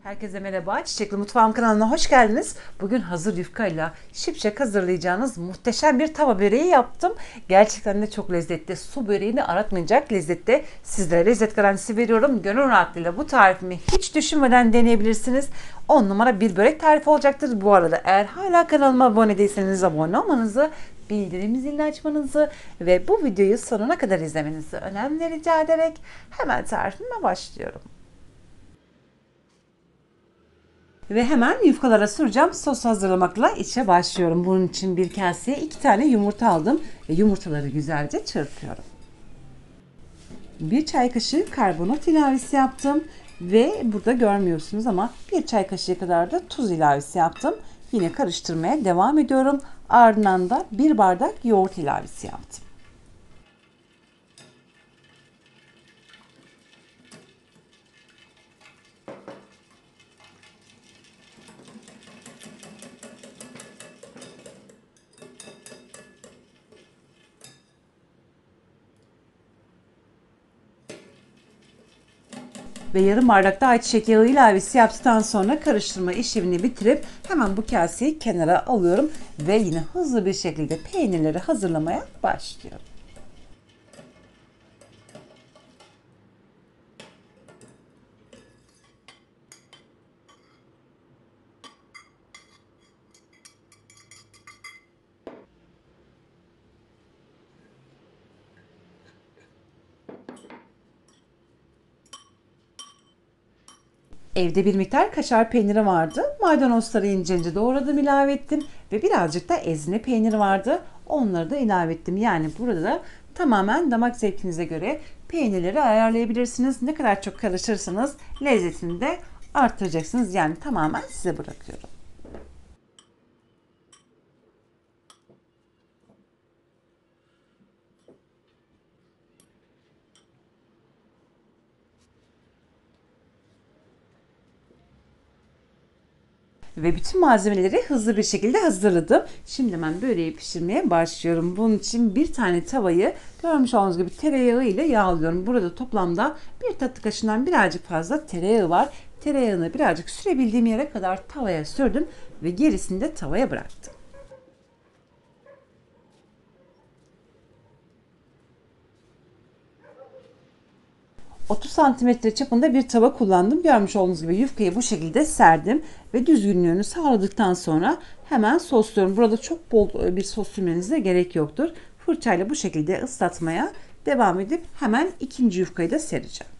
Herkese merhaba. Çiçekli Mutfağım kanalına hoş geldiniz. Bugün hazır yufkayla şipşak hazırlayacağınız muhteşem bir tava böreği yaptım. Gerçekten de çok lezzetli. Su böreğini aratmayacak lezzette. Sizlere lezzet garantisi veriyorum. Gönül rahatlığıyla bu tarifimi hiç düşünmeden deneyebilirsiniz. 10 numara bir börek tarifi olacaktır. Bu arada eğer hala kanalıma abone değilseniz abone olmanızı, bildirim zilini açmanızı ve bu videoyu sonuna kadar izlemenizi önemli rica ederek hemen tarifime başlıyorum. Ve hemen yufkalara süreceğim. Sos hazırlamakla işe başlıyorum. Bunun için bir kaseye 2 tane yumurta aldım ve yumurtaları güzelce çırpıyorum. Bir çay kaşığı karbonat ilavesi yaptım ve burada görmüyorsunuz ama bir çay kaşığı kadar da tuz ilavesi yaptım. Yine karıştırmaya devam ediyorum. Ardından da bir bardak yoğurt ilavesi yaptım. Ve yarım bardak da ayçiçek yağı ilavesi yaptıktan sonra karıştırma işlemini bitirip hemen bu kaseyi kenara alıyorum ve yine hızlı bir şekilde peynirleri hazırlamaya başlıyorum. Evde bir miktar kaşar peyniri vardı. Maydanozları ince ince doğradım, ilave ettim ve birazcık da ezine peyniri vardı. Onları da ilave ettim. Yani burada tamamen damak zevkinize göre peynirleri ayarlayabilirsiniz. Ne kadar çok karışırsanız lezzetini de arttıracaksınız. Yani tamamen size bırakıyorum. Ve bütün malzemeleri hızlı bir şekilde hazırladım. Şimdi ben böreği pişirmeye başlıyorum. Bunun için bir tane tavayı görmüş olduğunuz gibi tereyağı ile yağlıyorum. Burada toplamda bir tatlı kaşığından birazcık fazla tereyağı var. Tereyağını birazcık sürebildiğim yere kadar tavaya sürdüm ve gerisini de tavaya bıraktım. 30 santimetre çapında bir tava kullandım. Görmüş olduğunuz gibi yufkayı bu şekilde serdim ve düzgünlüğünü sağladıktan sonra hemen sosluyorum. Burada çok bol bir sos sürmenize gerek yoktur. Fırçayla bu şekilde ıslatmaya devam edip hemen ikinci yufkayı da sereceğim.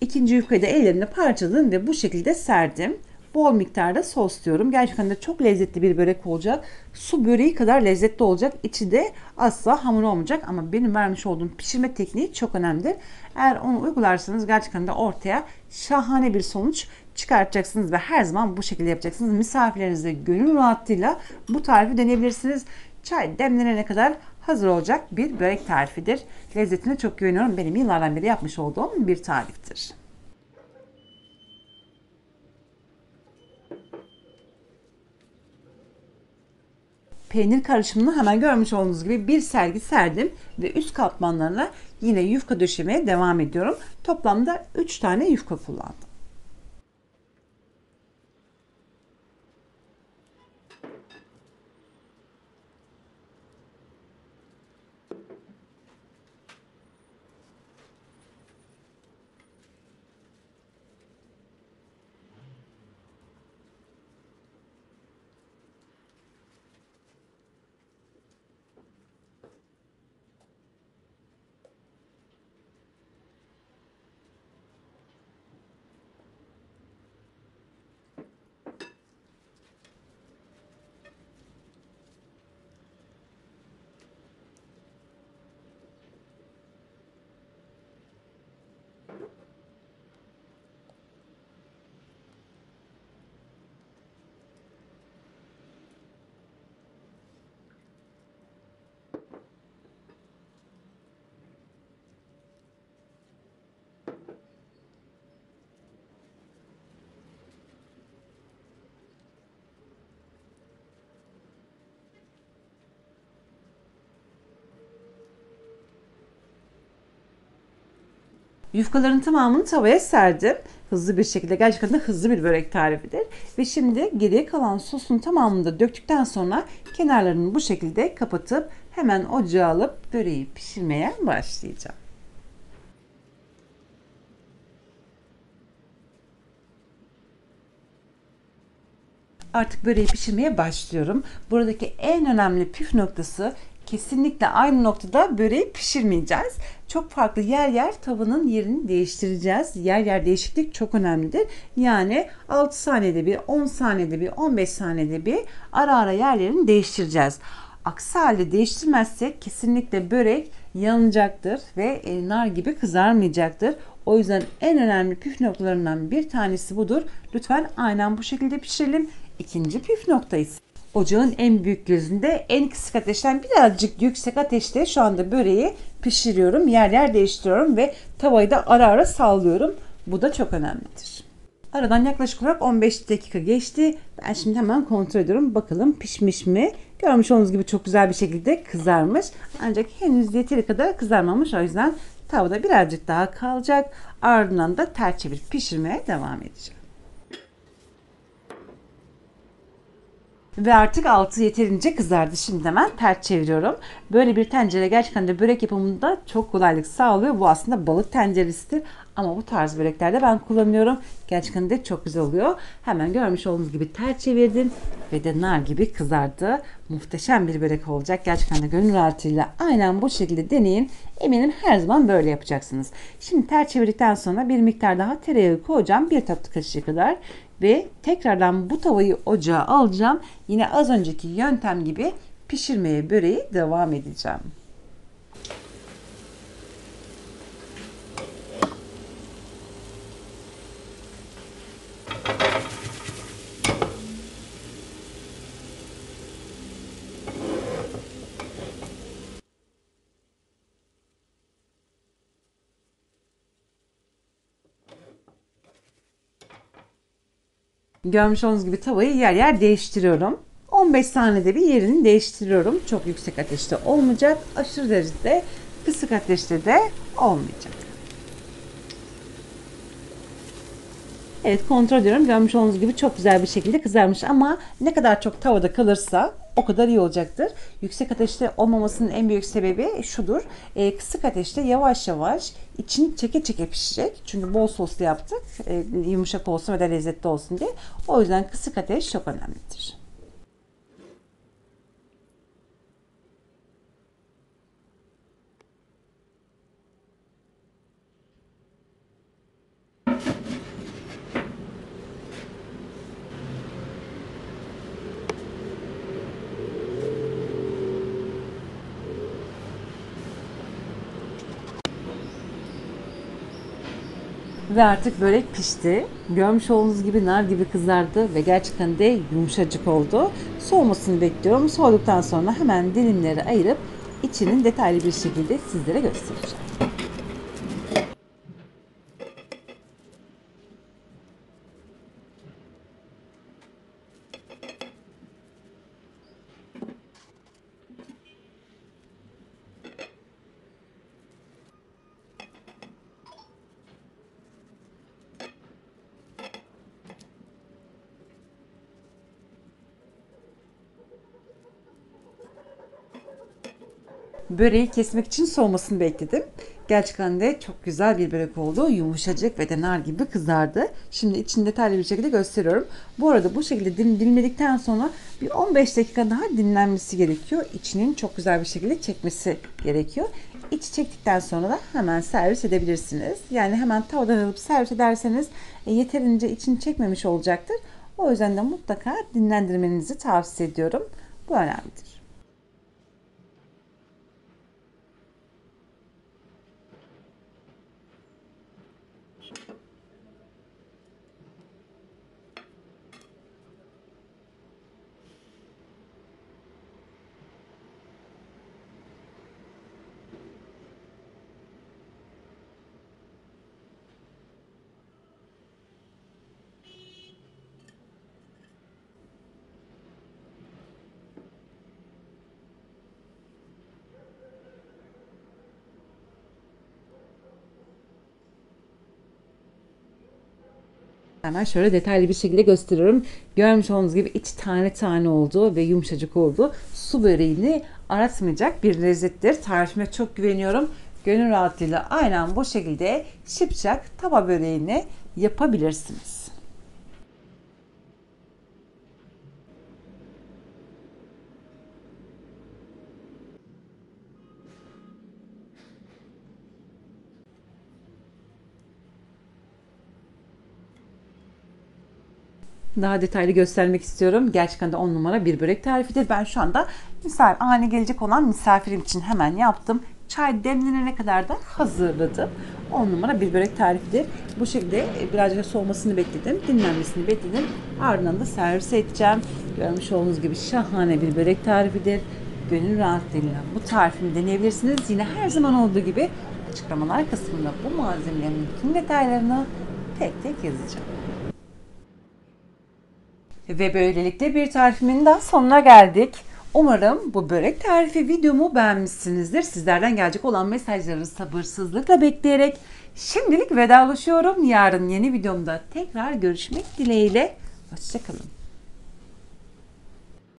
İkinci yufkayı da ellerimle parçaladım ve bu şekilde serdim. Bol miktarda sosluyorum. Gerçekten de çok lezzetli bir börek olacak. Su böreği kadar lezzetli olacak. İçi de asla hamur olmayacak ama benim vermiş olduğum pişirme tekniği çok önemlidir. Eğer onu uygularsanız gerçekten de ortaya şahane bir sonuç çıkartacaksınız ve her zaman bu şekilde yapacaksınız. Misafirlerinize gönül rahatlığıyla bu tarifi deneyebilirsiniz. Çay demlenene kadar hazır olacak bir börek tarifidir. Lezzetine çok güveniyorum. Benim yıllardan beri yapmış olduğum bir tariftir. Peynir karışımını hemen görmüş olduğunuz gibi bir sergi serdim ve üst katmanlarına yine yufka döşemeye devam ediyorum. Toplamda 3 tane yufka kullandım. Yufkaların tamamını tavaya serdim. Hızlı bir şekilde, gerçekten de hızlı bir börek tarifidir. Ve şimdi geriye kalan sosun tamamını da döktükten sonra kenarlarını bu şekilde kapatıp hemen ocağa alıp böreği pişirmeye başlayacağım. Artık böreği pişirmeye başlıyorum. Buradaki en önemli püf noktası, kesinlikle aynı noktada böreği pişirmeyeceğiz. Çok farklı yer yer tavanın yerini değiştireceğiz. Yer yer değişiklik çok önemlidir. Yani 6 saniyede bir, 10 saniyede bir, 15 saniyede bir ara ara yerlerini değiştireceğiz. Aksi halde değiştirmezsek kesinlikle börek yanacaktır ve nar gibi kızarmayacaktır. O yüzden en önemli püf noktalarından bir tanesi budur. Lütfen aynen bu şekilde pişirelim. İkinci püf nokta ise ocağın en büyük gözünde en kısık ateşten birazcık yüksek ateşte şu anda böreği pişiriyorum. Yer yer değiştiriyorum ve tavayı da ara ara sallıyorum. Bu da çok önemlidir. Aradan yaklaşık olarak 15 dakika geçti. Ben şimdi hemen kontrol ediyorum. Bakalım pişmiş mi? Görmüş olduğunuz gibi çok güzel bir şekilde kızarmış. Ancak henüz yeteri kadar kızarmamış. O yüzden tavada birazcık daha kalacak. Ardından da ters çevirip pişirmeye devam edeceğim. Ve artık altı yeterince kızardı. Şimdi hemen ters çeviriyorum. Böyle bir tencere gerçekten de börek yapımında çok kolaylık sağlıyor. Bu aslında balık tenceresidir. Ama bu tarz böreklerde ben kullanıyorum. Gerçekten de çok güzel oluyor. Hemen görmüş olduğunuz gibi ters çevirdim. Ve de nar gibi kızardı. Muhteşem bir börek olacak. Gerçekten de gönül rahatlığıyla aynen bu şekilde deneyin. Eminim her zaman böyle yapacaksınız. Şimdi ters çevirdikten sonra bir miktar daha tereyağı koyacağım. Bir tatlı kaşığı kadar. Ve tekrardan bu tavayı ocağa alacağım. Yine az önceki yöntem gibi pişirmeye böreği devam edeceğim. Görmüş olduğunuz gibi tavayı yer yer değiştiriyorum. 15 saniyede bir yerini değiştiriyorum. Çok yüksek ateşte olmayacak. Aşırı derecede kısık ateşte de olmayacak. Evet, kontrol ediyorum. Görmüş olduğunuz gibi çok güzel bir şekilde kızarmış ama ne kadar çok tavada kalırsa o kadar iyi olacaktır. Yüksek ateşte olmamasının en büyük sebebi şudur. Kısık ateşte yavaş yavaş içini çeke çeke pişecek. Çünkü bol soslu yaptık. Yumuşak olsun ve de lezzetli olsun diye. O yüzden kısık ateş çok önemlidir. Ve artık börek pişti. Görmüş olduğunuz gibi nar gibi kızardı ve gerçekten de yumuşacık oldu. Soğumasını bekliyorum. Soğuduktan sonra hemen dilimleri ayırıp içinin detaylı bir şekilde sizlere göstereceğim. Böreği kesmek için soğumasını bekledim. Gerçekten de çok güzel bir börek oldu. Yumuşacık ve de nar gibi kızardı. Şimdi içini detaylı bir şekilde gösteriyorum. Bu arada bu şekilde dilimledikten sonra bir 15 dakika daha dinlenmesi gerekiyor. İçinin çok güzel bir şekilde çekmesi gerekiyor. İçi çektikten sonra da hemen servis edebilirsiniz. Yani hemen tavadan alıp servis ederseniz yeterince içini çekmemiş olacaktır. O yüzden de mutlaka dinlendirmenizi tavsiye ediyorum. Bu önemlidir. Hemen şöyle detaylı bir şekilde gösteriyorum. Görmüş olduğunuz gibi içi tane tane oldu ve yumuşacık oldu. Su böreğini aratmayacak bir lezzettir. Tarifime çok güveniyorum. Gönül rahatlığıyla aynen bu şekilde şipşak tava böreğini yapabilirsiniz. Daha detaylı göstermek istiyorum. Gerçekten de 10 numara bir börek tarifidir. Ben şu anda ani gelecek olan misafirim için hemen yaptım. Çay demlenene kadar da hazırladım. 10 numara bir börek tarifidir. Bu şekilde birazcık soğumasını bekledim. Dinlenmesini bekledim. Ardından da servis edeceğim. Görmüş olduğunuz gibi şahane bir börek tarifidir. Gönül rahatlığıyla bu tarifimi deneyebilirsiniz. Yine her zaman olduğu gibi açıklamalar kısmında bu malzemelerin tüm detaylarını tek tek yazacağım. Ve böylelikle bir tarifimin daha sonuna geldik. Umarım bu börek tarifi videomu beğenmişsinizdir. Sizlerden gelecek olan mesajları sabırsızlıkla bekleyerek şimdilik vedalaşıyorum. Yarın yeni videomda tekrar görüşmek dileğiyle. Hoşça kalın.